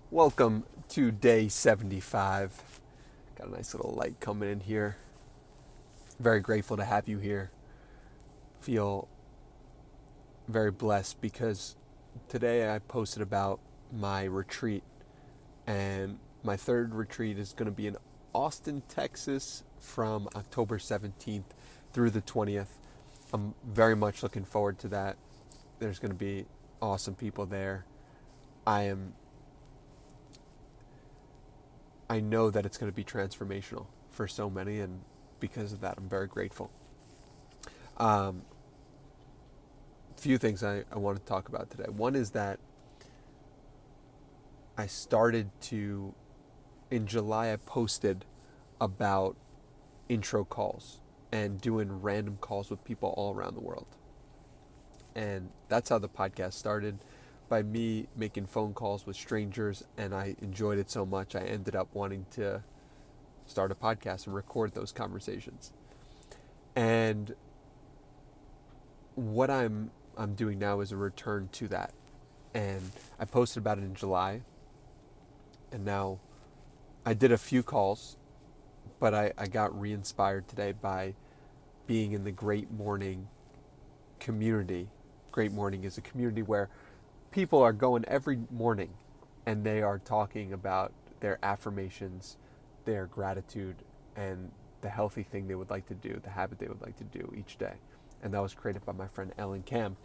Welcome to day 75. Got a nice little light coming in here. Very grateful to have you here. Feel very blessed because today I posted about my retreat, and my third retreat is going to be in Austin, Texas from October 17th through the 20th. I'm very much looking forward to that. There's going to be awesome people there. I am I know that it's going to be transformational for so many, and because of that, I'm very grateful. Um, Few things I want to talk about today. One is that I started to, in July, I posted about intro calls and doing random calls with people all around the world. And that's how the podcast started, by me making phone calls with strangers, and I enjoyed it so much I ended up wanting to start a podcast and record those conversations. And what I'm doing now is a return to that. And I posted about it in July, and now I did a few calls, but I got re-inspired today by being in the Great Morning community. Great Morning is a community where people are going every morning and they are talking about their affirmations, their gratitude, and the healthy thing they would like to do, the habit they would like to do each day. And that was created by my friend Ellen Cam.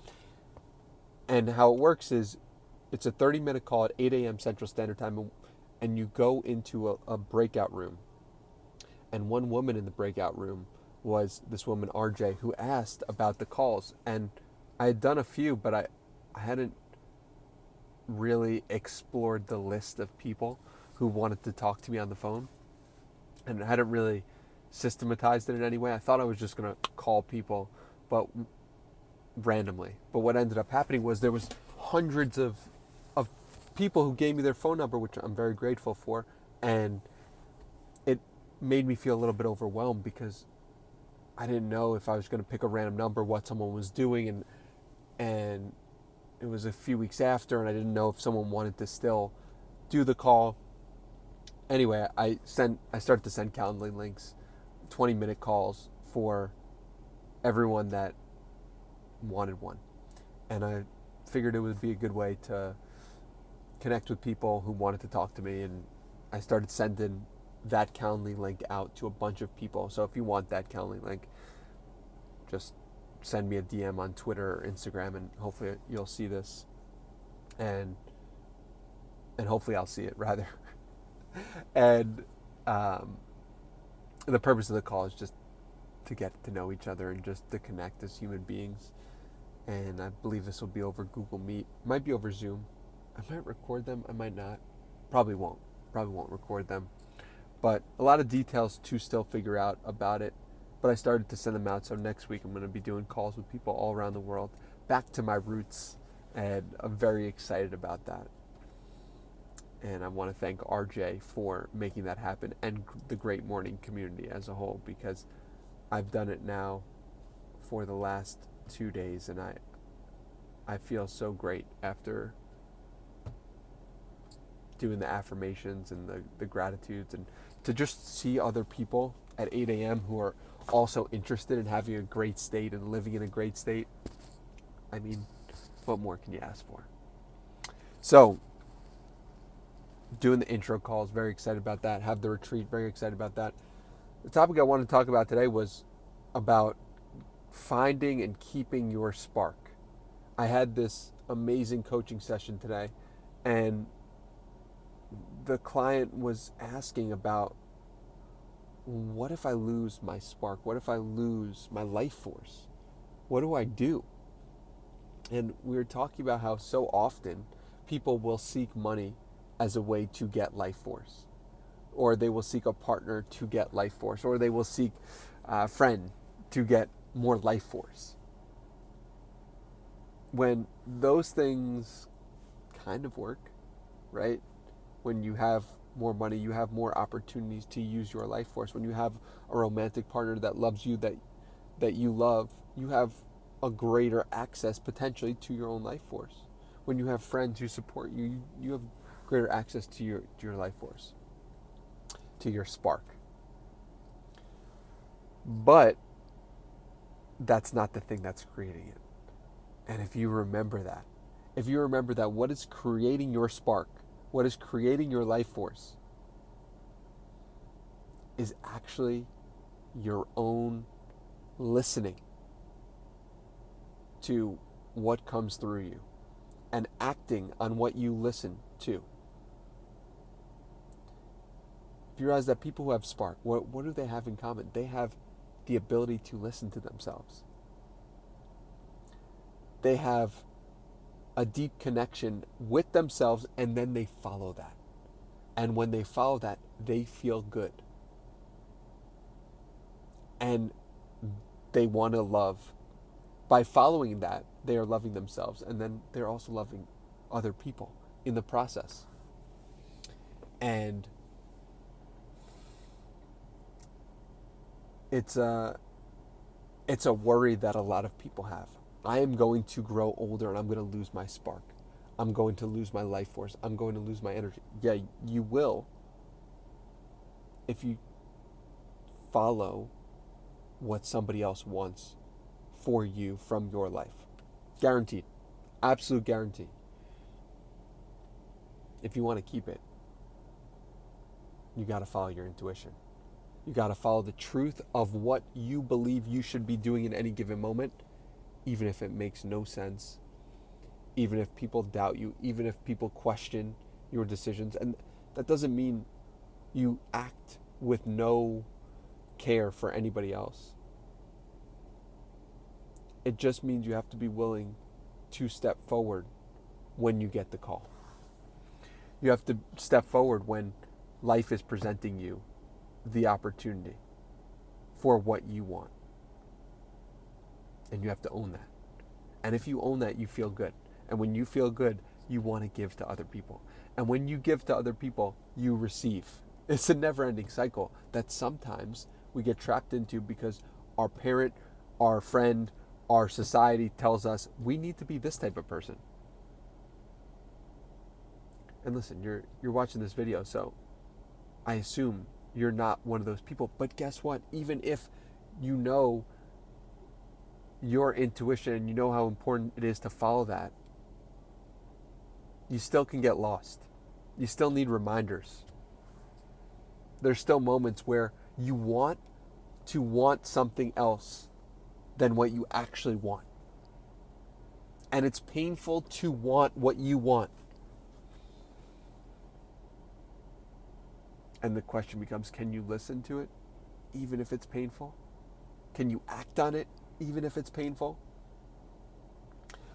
And how it works is it's a 30-minute call at 8 a.m. Central Standard Time, and you go into a breakout room. And one woman in the breakout room was this woman, RJ, who asked about the calls. And I had done a few, but I hadn't really explored the list of people who wanted to talk to me on the phone. And I hadn't really systematized it in any way. I thought I was just going to call people, but randomly. But what ended up happening was there was hundreds of people who gave me their phone number, which I'm very grateful for, and it made me feel a little bit overwhelmed because I didn't know if I was going to pick a random number, what someone was doing, and it was a few weeks after, and I didn't know if someone wanted to still do the call. Anyway, I started to send Calendly links, 20-minute calls for everyone that wanted one. And I figured it would be a good way to connect with people who wanted to talk to me. And I started sending that Calendly link out to a bunch of people. So if you want that Calendly link, just send me a DM on Twitter or Instagram, and hopefully you'll see this. And hopefully I'll see it rather. And um, the purpose of the call is just to get to know each other and just to connect as human beings. And I believe this will be over Google Meet. It might be over Zoom. I might record them. I might not. Probably won't. Probably won't record them. But a lot of details to still figure out about it. But I started to send them out. So next week I'm going to be doing calls with people all around the world. Back to my roots. And I'm very excited about that. And I want to thank RJ for making that happen, and the Great Morning community as a whole, because I've done it now for the last 2 days, and I feel so great after doing the affirmations and the gratitudes, and to just see other people at 8 a.m. who are also interested in having a great state and living in a great state. I mean, what more can you ask for? So, doing the intro calls, very excited about that. Have the retreat, very excited about that. The topic I wanted to talk about today was about finding and keeping your spark. I had this amazing coaching session today, and the client was asking about, what if I lose my spark? What if I lose my life force? What do I do? And we were talking about how so often people will seek money as a way to get life force, or they will seek a partner to get life force, or they will seek a friend to get more life force. When those things kind of work, right? When you have more money, you have more opportunities to use your life force. When you have a romantic partner that loves you, that you love, you have a greater access potentially to your own life force. When you have friends who support you, you have greater access to your life force, to your spark. But that's not the thing that's creating it. And if you remember that, what is creating your spark, what is creating your life force, is actually your own listening to what comes through you and acting on what you listen to. If you realize that people who have spark, what do they have in common? They have the ability to listen to themselves. They have a deep connection with themselves, and then they follow that. And when they follow that, they feel good. And they want to love. By following that, they are loving themselves, and then they're also loving other people in the process. And it's a worry that a lot of people have. I am going to grow older and I'm going to lose my spark. I'm going to lose my life force. I'm going to lose my energy. Yeah, you will if you follow what somebody else wants for you from your life. Guaranteed. Absolute guarantee. If you want to keep it, you got to follow your intuition. You got to follow the truth of what you believe you should be doing in any given moment, even if it makes no sense, even if people doubt you, even if people question your decisions. And that doesn't mean you act with no care for anybody else. It just means you have to be willing to step forward when you get the call. You have to step forward when life is presenting you the opportunity for what you want. And you have to own that. And if you own that, you feel good. And when you feel good, you want to give to other people. And when you give to other people, you receive. It's a never-ending cycle that sometimes we get trapped into because our parent, our friend, our society tells us we need to be this type of person. And listen, you're watching this video, so I assume you're not one of those people. But guess what? Even if you know your intuition and you know how important it is to follow that, you still can get lost. You still need reminders. There's still moments where you want to want something else than what you actually want. And it's painful to want what you want. And the question becomes, can you listen to it even if it's painful? Can you act on it even if it's painful?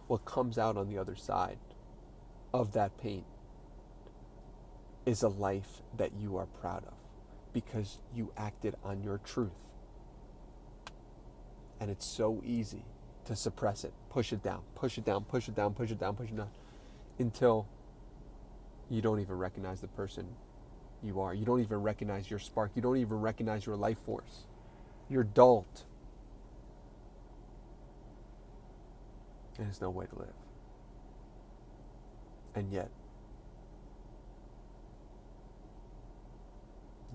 What comes out on the other side of that pain is a life that you are proud of because you acted on your truth. And it's so easy to suppress it, push it down, push it down, push it down, push it down, push it down, until you don't even recognize the person you are. You don't even recognize your spark. You don't even recognize your life force. You're dulled. And there's no way to live. And yet,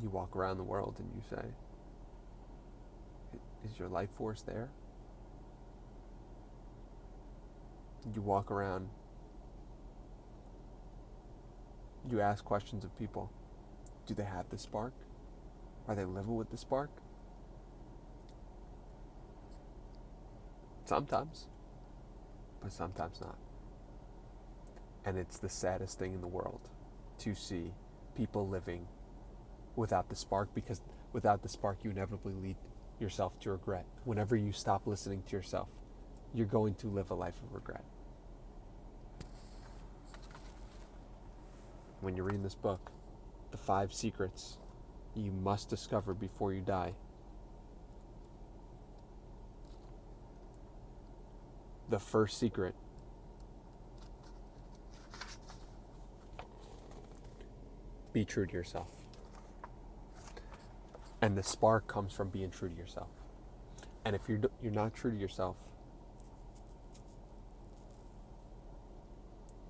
you walk around the world and you say, is your life force there? You walk around, you ask questions of people. Do they have the spark? Are they living with the spark? Sometimes, but sometimes not. And it's the saddest thing in the world to see people living without the spark, because without the spark, you inevitably lead yourself to regret. Whenever you stop listening to yourself, you're going to live a life of regret. When you're reading this book, The 5 Secrets You Must Discover Before You Die, the first secret be true to yourself. And the spark comes from being true to yourself. And if you're not true to yourself,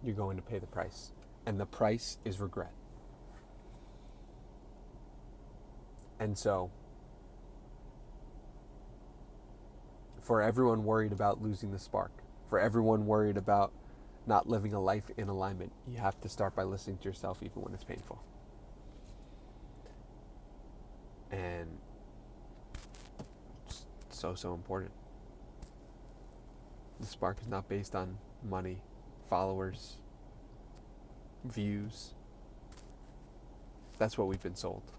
you're going to pay the price. And the price is regret. And so, for everyone worried about losing the spark, for everyone worried about not living a life in alignment, you have to start by listening to yourself even when it's painful. And it's so important. The spark is not based on money, followers, views. That's what we've been sold.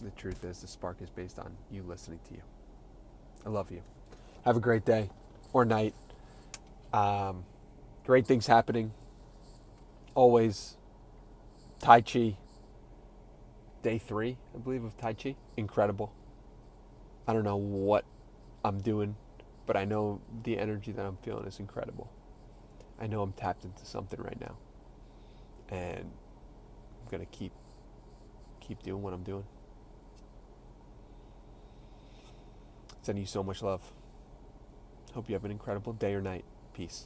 The truth is, the spark is based on you listening to you. I love you. Have a great day or night. Great things happening. Always. Tai Chi. Day 3, I believe, of Tai Chi. Incredible. I don't know what I'm doing, but I know the energy that I'm feeling is incredible. I know I'm tapped into something right now. And I'm going to keep doing what I'm doing. Sending you so much love. Hope you have an incredible day or night. Peace.